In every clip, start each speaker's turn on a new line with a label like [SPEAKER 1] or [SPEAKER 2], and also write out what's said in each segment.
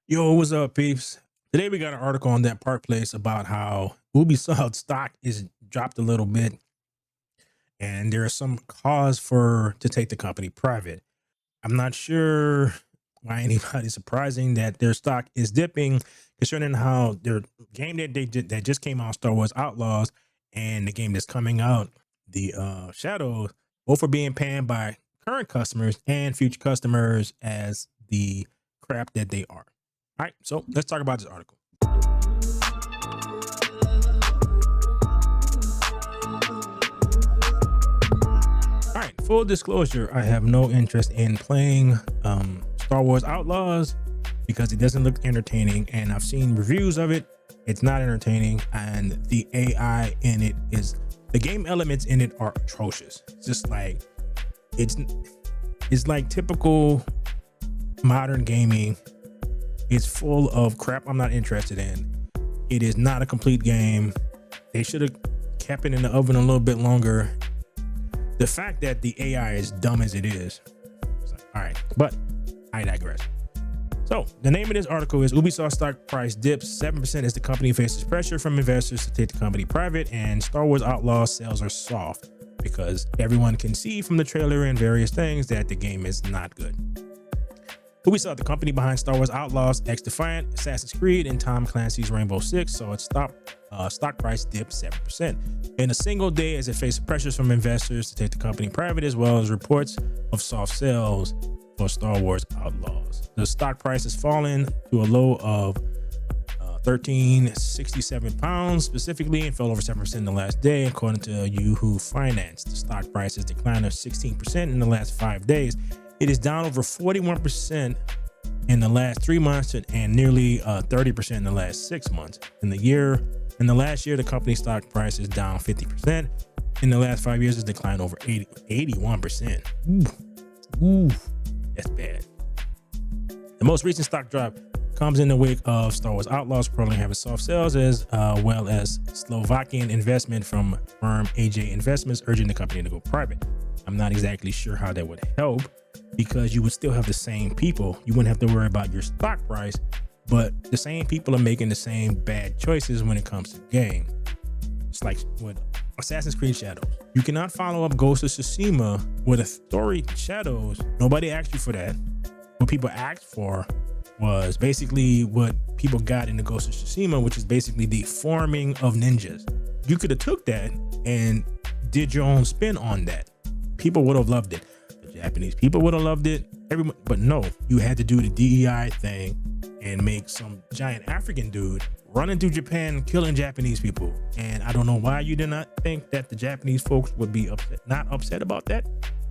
[SPEAKER 1] Yo, what's up, peeps? Today we got an article on that Park Place about how Ubisoft stock is dropped a little bit, and there is some cause for to take the company private. I'm not sure why anybody's surprising that their stock is dipping, concerning how their game that they did that just came out, Star Wars Outlaws, and the game that's coming out, the Shadows, both are being panned by current customers and future customers as the crap that they are. All right, so let's talk about this article. All right, full disclosure, I have no interest in playing Star Wars Outlaws because it doesn't look entertaining, and I've seen reviews of it. It's not entertaining, and the AI in it is, the game elements in it are atrocious. It's just like, it's like typical modern gaming. It's full of crap I'm not interested in. It is not a complete game. They should have kept it in the oven a little bit longer. The fact that the AI is dumb as it is, it's like, all right, but I digress. So the name of this article is Ubisoft stock price dips 7% as the company faces pressure from investors to take the company private, and Star Wars Outlaw sales are soft because everyone can see from the trailer and various things that the game is not good. Ubisoft, the company behind Star Wars Outlaws, X-Defiant, Assassin's Creed, and Tom Clancy's Rainbow Six, saw its stock price dip 7% in a single day as it faced pressures from investors to take the company private, as well as reports of soft sales for Star Wars Outlaws. The stock price has fallen to a low of 1367 pounds specifically, and fell over 7% in the last day, according to Yahoo Finance. The stock price has declined of 16% in the last 5 days. It is down over 41% in the last 3 months and nearly 30% in the last 6 months. In the last year, the company's stock price is down 50%. In the last 5 years, it's declined over 81%. Ooh, that's bad. The most recent stock drop comes in the wake of Star Wars Outlaws probably having soft sales, as well as Slovakian investment from firm AJ Investments urging the company to go private. I'm not exactly sure how that would help, because you would still have the same people. You wouldn't have to worry about your stock price, but the same people are making the same bad choices when it comes to the game. It's like with Assassin's Creed Shadows. You cannot follow up Ghost of Tsushima with a story Shadows. Nobody asked you for that. What people asked for was basically what people got in the Ghost of Tsushima, which is basically the forming of ninjas. You could have took that and did your own spin on that. People would have loved it. Japanese people would have loved it. Everyone, but no, you had to do the DEI thing and make some giant African dude running through Japan, killing Japanese people. And I don't know why you did not think that the Japanese folks would be not upset about that.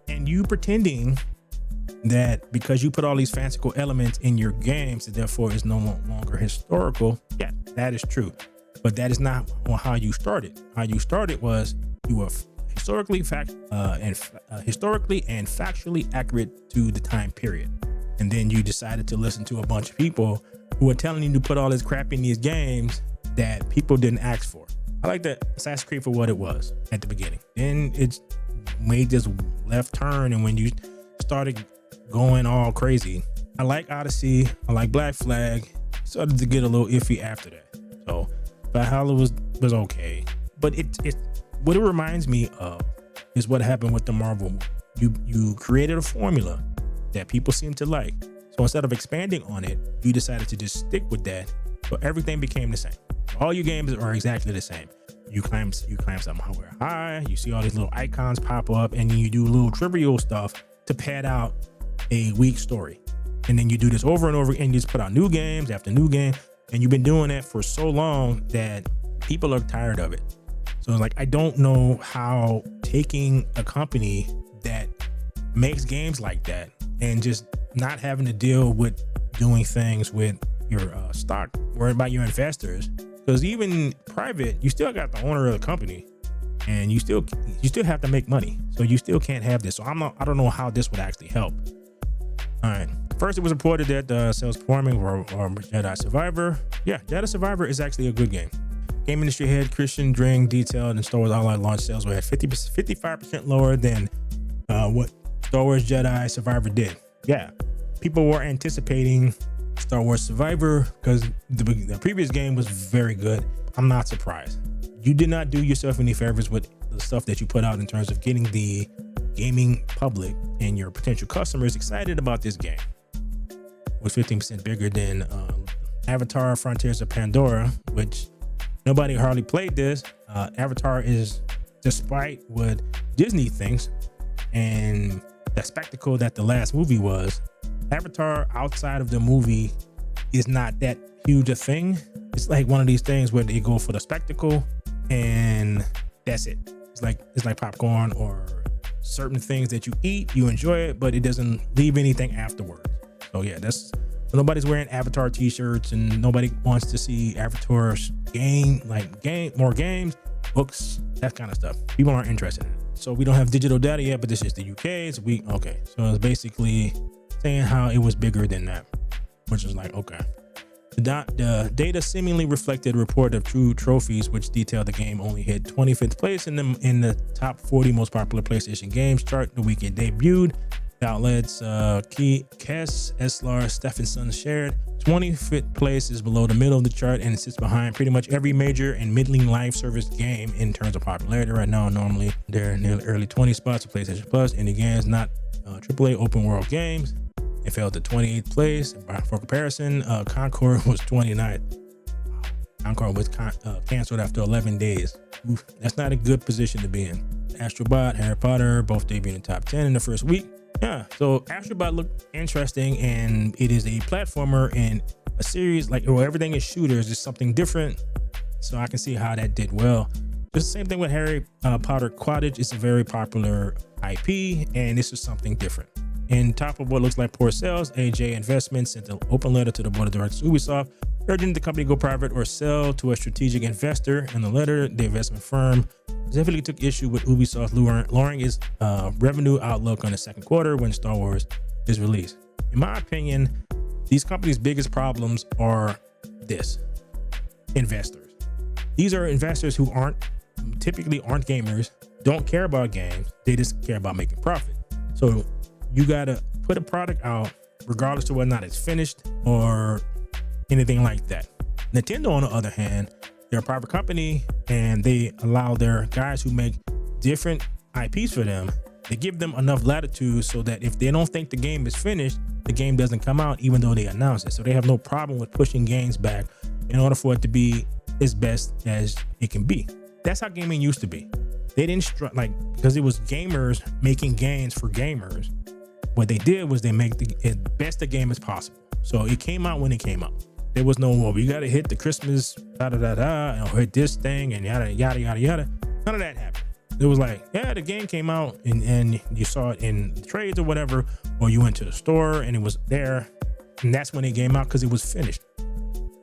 [SPEAKER 1] And you pretending that because you put all these fanciful elements in your games, that therefore is no longer historical. Yeah, that is true. But that is not how you started. How you started was you were historically and factually accurate to the time period, and then you decided to listen to a bunch of people who are telling you to put all this crap in these games that people didn't ask for. I like that Assassin's Creed for what it was at the beginning. Then it made this left turn, and when you started going all crazy, I like Odyssey, I like Black Flag, started to get a little iffy after that. So Valhalla was okay, but what it reminds me of is what happened with the Marvel. You created a formula that people seem to like. So instead of expanding on it, you decided to just stick with that. So everything became the same. All your games are exactly the same. You climb somewhere high, you see all these little icons pop up, and then you do little trivial stuff to pad out a weak story. And then you do this over and over, and you just put out new games after new game. And you've been doing that for so long that people are tired of it. So it's like, I don't know how taking a company that makes games like that and just not having to deal with doing things with your stock, worried about your investors, because even private, you still got the owner of the company, and you still have to make money. So you still can't have this. So I don't know how this would actually help. All right. First, it was reported that sales performing or Jedi Survivor. Yeah, Jedi Survivor is actually a good game. Game industry head Christian Dring detailed in Star Wars Outlaw launch sales were at 55% lower than what Star Wars Jedi Survivor did. Yeah, people were anticipating Star Wars Survivor, because the previous game was very good. I'm not surprised. You did not do yourself any favors with the stuff that you put out in terms of getting the gaming public and your potential customers excited about this game. It was 15% bigger than Avatar Frontiers of Pandora, which nobody hardly played this. Avatar is, despite what Disney thinks and the spectacle that the last movie was, Avatar outside of the movie is not that huge a thing. It's like one of these things where they go for the spectacle and that's it. It's like popcorn or certain things that you eat, you enjoy it, but it doesn't leave anything afterwards. So yeah, nobody's wearing Avatar t-shirts and nobody wants to see Avatar's more games, books, that kind of stuff. People aren't interested in it. So we don't have digital data yet, but this is the UK. So it's basically saying how it was bigger than that, which is like, okay. The data seemingly reflected a report of true trophies, which detailed the game only hit 25th place in the top 40 most popular PlayStation games chart the week it debuted. The outlets Kes, Eslar, Stephenson shared 25th place is below the middle of the chart and it sits behind pretty much every major and middling live service game in terms of popularity right now. Normally they're near the early 20 spots for PlayStation Plus, and again, it's not AAA open world games. It fell to 28th place. For comparison, Concord was 29th. Concord was canceled after 11 days. Oof, that's not a good position to be in. Astrobot, Harry Potter, both debuted in the top 10 in the first week. Yeah, so Astrobot looked interesting, and it is a platformer and a series everything is shooters. It's something different, so I can see how that did well. Just the same thing with Harry Potter Quidditch. It's a very popular IP, and this is something different. In top of what looks like poor sales, AJ Investments sent an open letter to the board of directors of Ubisoft, urging the company to go private or sell to a strategic investor. In the letter, the investment firm specifically took issue with Ubisoft lowering its revenue outlook on the second quarter when Star Wars is released. In my opinion, these companies' biggest problems are investors. These are investors who typically aren't gamers, don't care about games, they just care about making profit. So you gotta put a product out regardless of whether or not it's finished or anything like that. Nintendo, on the other hand, they're a private company and they allow their guys who make different IPs for them, they give them enough latitude so that if they don't think the game is finished, the game doesn't come out even though they announce it. So they have no problem with pushing games back in order for it to be as best as it can be. That's how gaming used to be. They didn't because it was gamers making games for gamers. What they did was they make the best the game as possible. So it came out when it came out. There was no, we got to hit the Christmas, and hit this thing and yada, yada, yada, yada. None of that happened. It was like, yeah, the game came out and you saw it in trades or whatever, or you went to the store and it was there. And that's when it came out because it was finished.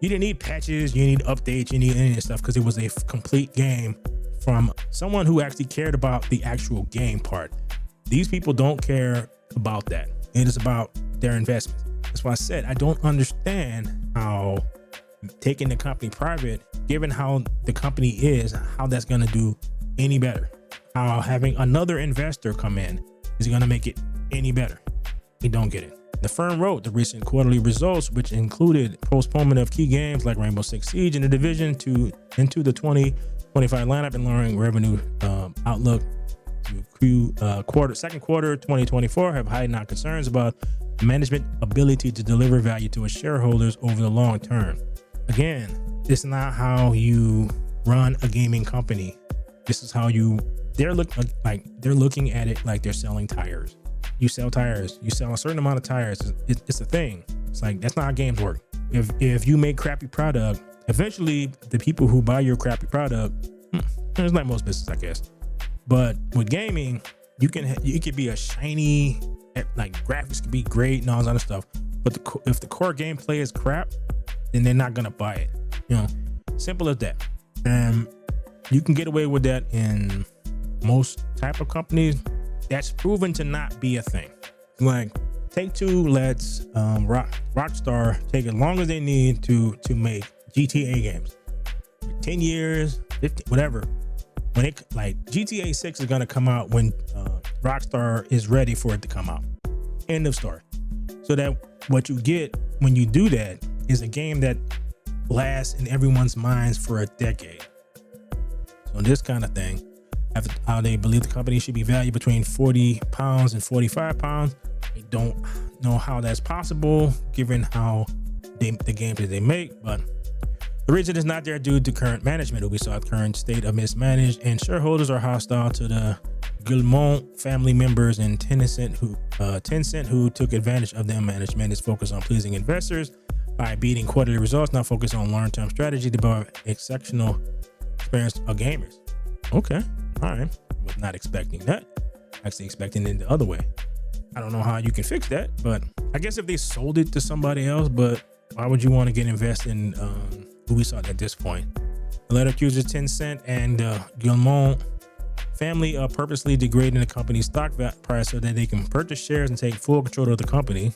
[SPEAKER 1] You didn't need patches, you didn't need updates, you didn't need any of this stuff because it was a complete game from someone who actually cared about the actual game part. These people don't care about that. It is about their investments. That's why I said I don't understand how taking the company private, given how the company is, how that's going to do any better. How having another investor come in is going to make it any better. We don't get it. The firm wrote the recent quarterly results, which included postponement of key games like Rainbow Six Siege and The Division into the 2025 lineup and lowering revenue outlook to second quarter 2024 have heightened our concerns about management ability to deliver value to its shareholders over the long term. Again, this is not how you run a gaming company. This is how they're looking at it like they're selling tires. You sell tires, you sell a certain amount of tires. It's a thing. It's like, that's not how games work. If you make crappy product, eventually the people who buy your crappy product, it's like most business, I guess. But with gaming, it could be a shiny, graphics could be great and all that other stuff. But if the core gameplay is crap, then they're not gonna buy it. Simple as that. And you can get away with that in most type of companies. That's proven to not be a thing. Like Take-Two lets Rockstar take as long as they need to make GTA games. 10 years, 15, whatever. When GTA 6 is gonna come out when Rockstar is ready for it to come out. End of story. So that what you get when you do that is a game that lasts in everyone's minds for a decade. So this kind of thing, after how they believe the company should be valued between £40 and £45, I don't know how that's possible given how the games that they make, but the reason is not there due to current management. Ubisoft's current state of mismanaged, and shareholders are hostile to the Guillemot family members and Tencent who took advantage of their management. Is focused on pleasing investors by beating quarterly results, not focused on long-term strategy to develop exceptional experience of gamers. Okay, all right. Was not expecting that. Actually expecting it the other way. I don't know how you can fix that, but I guess if they sold it to somebody else, but why would you want to get invested in Ubisoft at this point? The letter accuses Tencent and Guillemot family of purposely degrading the company's stock price so that they can purchase shares and take full control of the company.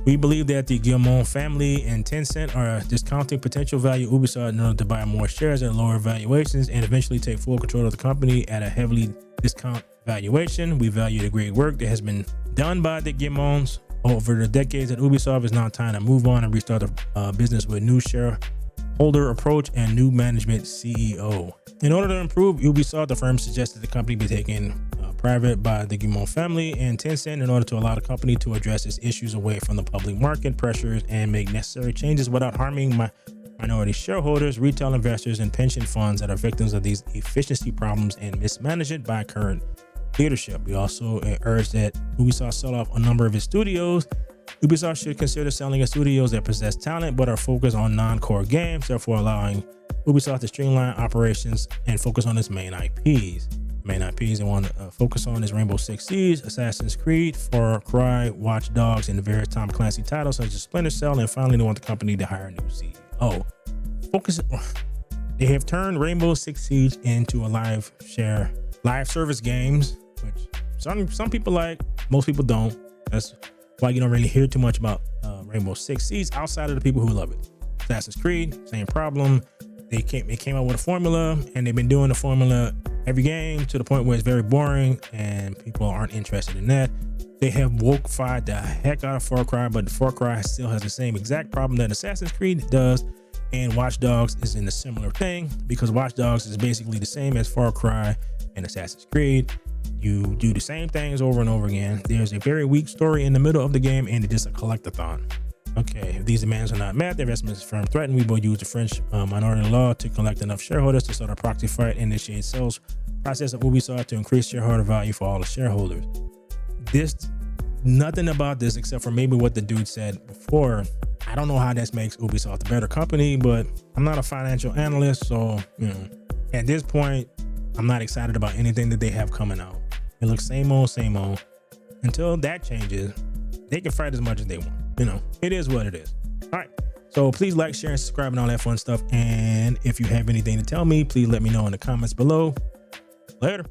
[SPEAKER 1] We believe that the Guillemot family and Tencent are discounting potential value of Ubisoft in order to buy more shares at lower valuations and eventually take full control of the company at a heavily discounted valuation. We value the great work that has been done by the Guillemots over the decades at Ubisoft. It's now time to move on and restart the business with new shareholder approach and new management CEO. In order to improve Ubisoft, the firm suggested the company be taken private by the Guillemot family and Tencent in order to allow the company to address its issues away from the public market pressures and make necessary changes without harming minority shareholders, retail investors, and pension funds that are victims of these efficiency problems and mismanagement by current leadership. We also urge that Ubisoft sell off a number of its studios. Ubisoft should consider selling its studios that possess talent but are focused on non-core games, therefore allowing Ubisoft to streamline operations and focus on its main IPs. Main IPs they want to focus on is Rainbow Six Siege, Assassin's Creed, Far Cry, Watch Dogs, and the various Tom Clancy titles such as Splinter Cell. And finally, they want the company to hire a new CEO. They have turned Rainbow Six Siege into a live service games, which some people like, most people don't. That's why you don't really hear too much about Rainbow Six Siege outside of the people who love it. Assassin's Creed, same problem. They came out with a formula, and they've been doing the formula every game to the point where it's very boring and people aren't interested in that. They have woke-fied the heck out of Far Cry, but Far Cry still has the same exact problem that Assassin's Creed does, and Watch Dogs is in a similar thing because Watch Dogs is basically the same as Far Cry and Assassin's Creed. You do the same things over and over again. There's a very weak story in the middle of the game, and it is a collectathon. Okay, if these demands are not met, the investment firm threatened we will use the French minority law to collect enough shareholders to start a proxy fight and initiate sales process of Ubisoft to increase shareholder value for all the shareholders. Nothing about this except for maybe what the dude said before. I don't know how this makes Ubisoft a better company, but I'm not a financial analyst, so at this point, I'm not excited about anything that they have coming out. It looks same old. Until that changes, they can fight as much as they want. It is what it is. All right. So please like, share, and subscribe and all that fun stuff. And if you have anything to tell me, please let me know in the comments below. Later.